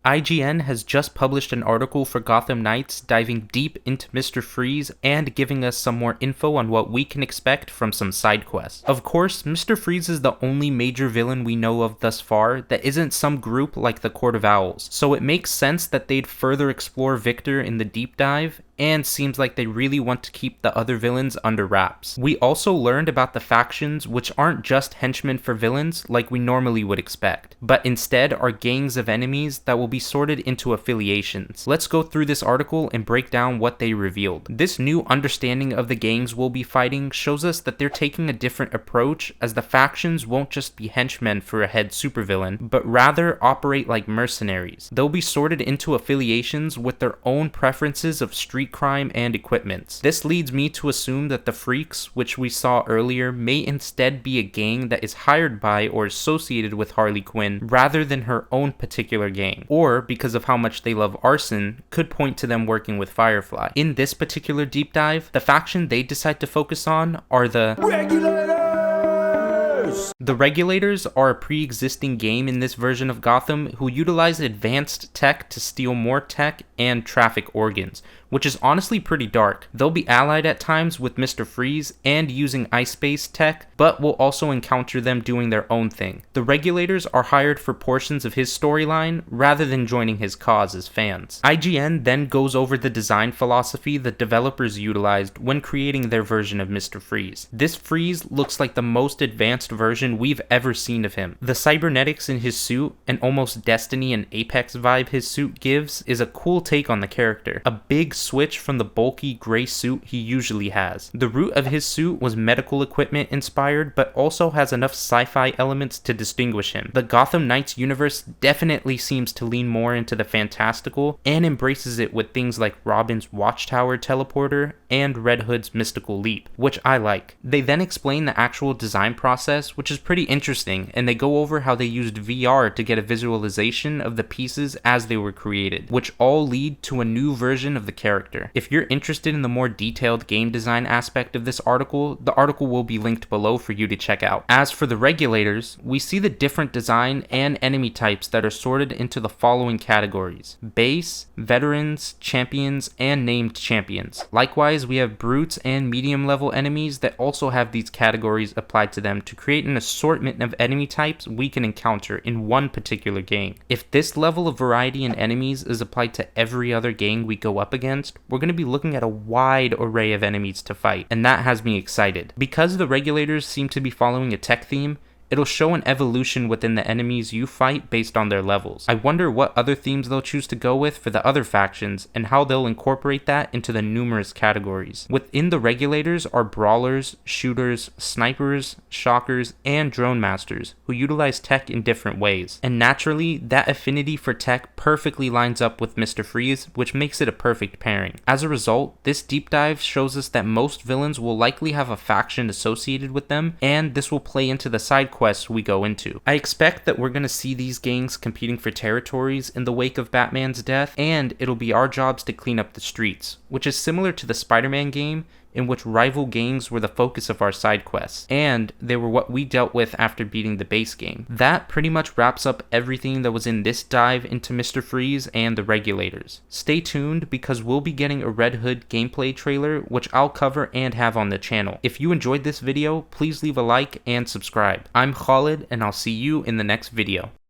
IGN has just published an article for Gotham Knights diving deep into Mr. Freeze and giving us some more info on what we can expect from some side quests. Of course, Mr. Freeze is the only major villain we know of thus far that isn't some group like the Court of Owls, so it makes sense that they'd further explore Victor in the deep dive, and seems like they really want to keep the other villains under wraps. We also learned about the factions, which aren't just henchmen for villains like we normally would expect, but instead are gangs of enemies that will be sorted into affiliations. Let's go through this article and break down what they revealed. This new understanding of the gangs we'll be fighting shows us that they're taking a different approach, as the factions won't just be henchmen for a head supervillain, but rather operate like mercenaries. They'll be sorted into affiliations with their own preferences of street crime and equipments. This leads me to assume that the Freaks, which we saw earlier, may instead be a gang that is hired by or associated with Harley Quinn rather than her own particular gang, or because of how much they love arson, could point to them working with Firefly. In this particular deep dive, the faction they decide to focus on are the Regulators! The Regulators are a pre-existing game in this version of Gotham who utilize advanced tech to steal more tech and traffic organs, which is honestly pretty dark. They'll be allied at times with Mr. Freeze and using ice-based tech, but we'll also encounter them doing their own thing. The Regulators are hired for portions of his storyline rather than joining his cause as fans. IGN then goes over the design philosophy the developers utilized when creating their version of Mr. Freeze. This Freeze looks like the most advanced version we've ever seen of him. The cybernetics in his suit and almost Destiny and Apex vibe his suit gives is a cool take on the character. A big switch from the bulky gray suit he usually has. The root of his suit was medical equipment inspired, but also has enough sci-fi elements to distinguish him. The Gotham Knights universe definitely seems to lean more into the fantastical and embraces it with things like Robin's Watchtower teleporter and Red Hood's mystical leap, which I like. They then explain the actual design process, which is pretty interesting, and they go over how they used VR to get a visualization of the pieces as they were created, which all lead to a new version of the character. If you're interested in the more detailed game design aspect of this article, the article will be linked below for you to check out. As for the Regulators, we see the different design and enemy types that are sorted into the following categories: base, veterans, champions, and named champions. Likewise, we have brutes and medium level enemies that also have these categories applied to them to create an assortment of enemy types we can encounter in one particular gang. If this level of variety in enemies is applied to every other gang we go up against, we're going to be looking at a wide array of enemies to fight, and that has me excited. Because the Regulators seem to be following a tech theme, it'll show an evolution within the enemies you fight based on their levels. I wonder what other themes they'll choose to go with for the other factions and how they'll incorporate that into the numerous categories. Within the Regulators are brawlers, shooters, snipers, shockers, and drone masters who utilize tech in different ways. And naturally, that affinity for tech perfectly lines up with Mr. Freeze, which makes it a perfect pairing. As a result, this deep dive shows us that most villains will likely have a faction associated with them, and this will play into the side quests we go into. I expect that we're going to see these gangs competing for territories in the wake of Batman's death, and it'll be our jobs to clean up the streets, which is similar to the Spider-Man game, in which rival gangs were the focus of our side quests, and they were what we dealt with after beating the base game. That pretty much wraps up everything that was in this dive into Mr. Freeze and the Regulators. Stay tuned because we'll be getting a Red Hood gameplay trailer, which I'll cover and have on the channel. If you enjoyed this video, please leave a like and subscribe. I'm Khalid, and I'll see you in the next video.